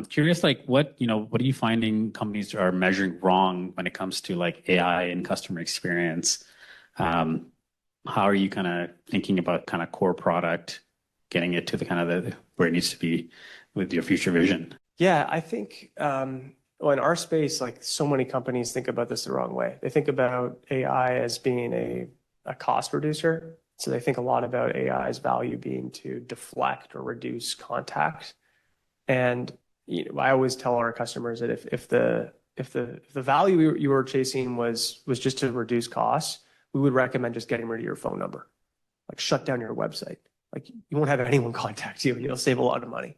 Curious, like what are you finding companies are measuring wrong when it comes to like AI and customer experience? Um, how are you kind of thinking about kind of core product, getting it to the kind of the where it needs to be with your future vision? Yeah, I think well, in our space, like so many companies think about this the wrong way. They think about AI as being a cost reducer. So they think a lot about AI's value being to deflect or reduce contact. And I always tell our customers that if the value you were chasing was just to reduce costs, we would recommend just getting rid of your phone number, like shut down your website. Like you won't have anyone contact you, and you'll save a lot of money.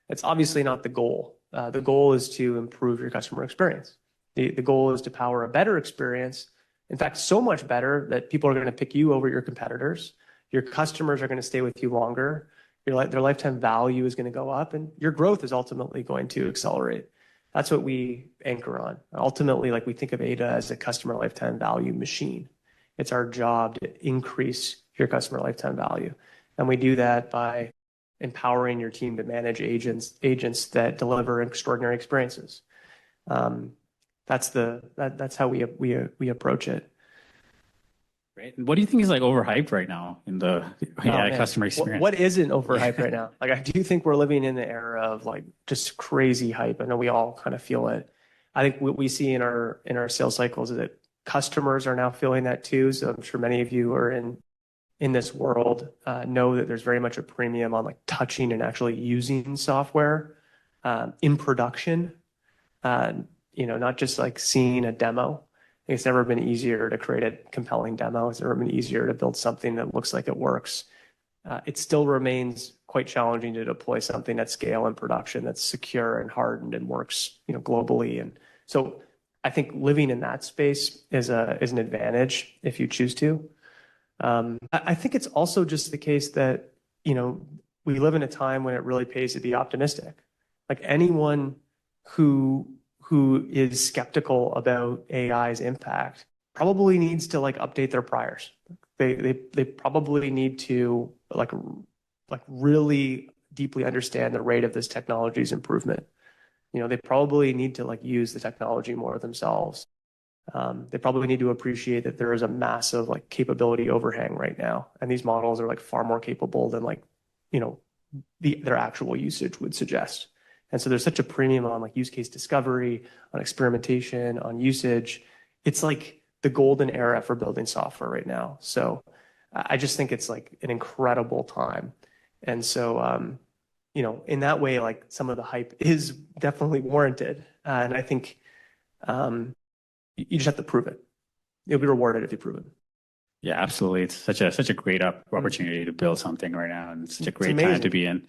It's obviously not the goal. The goal is to improve your customer experience. The goal is to power a better experience. In fact, so much better that people are going to pick you over your competitors. Your customers are going to stay with you longer. Their lifetime value is going to go up, and your growth is ultimately going to accelerate. That's what we anchor on. Ultimately, like we think of Ada as a customer lifetime value machine. It's our job to increase your customer lifetime value. And we do that by empowering your team to manage agents that deliver extraordinary experiences. That's how we approach it. Right. And what do you think is like overhyped right now in the AI Man, customer experience? what isn't overhyped right now? Like I do think we're living in the era of like just crazy hype. I know we all kind of feel it. I think what we see in our sales cycles is that customers are now feeling that too. So I'm sure many of you are in this world know that there's very much a premium on like touching and actually using software in production. Not just like seeing a demo. It's never been easier to create a compelling demo. It's never been easier to build something that looks like it works. It still remains quite challenging to deploy something at scale in production that's secure and hardened and works, globally. And so I think living in that space is an advantage if you choose to. I think it's also just the case that, we live in a time when it really pays to be optimistic. Like anyone who is skeptical about AI's impact probably needs to like update their priors. They probably need to like really deeply understand the rate of this technology's improvement. They probably need to like use the technology more themselves. They probably need to appreciate that there is a massive like capability overhang right now, and these models are like far more capable than like their actual usage would suggest. And so there's such a premium on like use case discovery, on experimentation, on usage. It's like the golden era for building software right now. So I just think it's like an incredible time. And so, in that way, like some of the hype is definitely warranted. And I think you just have to prove it. You'll be rewarded if you prove it. Yeah, absolutely. It's such a great opportunity to build something right now, and it's such a It's great time to amazing. be in.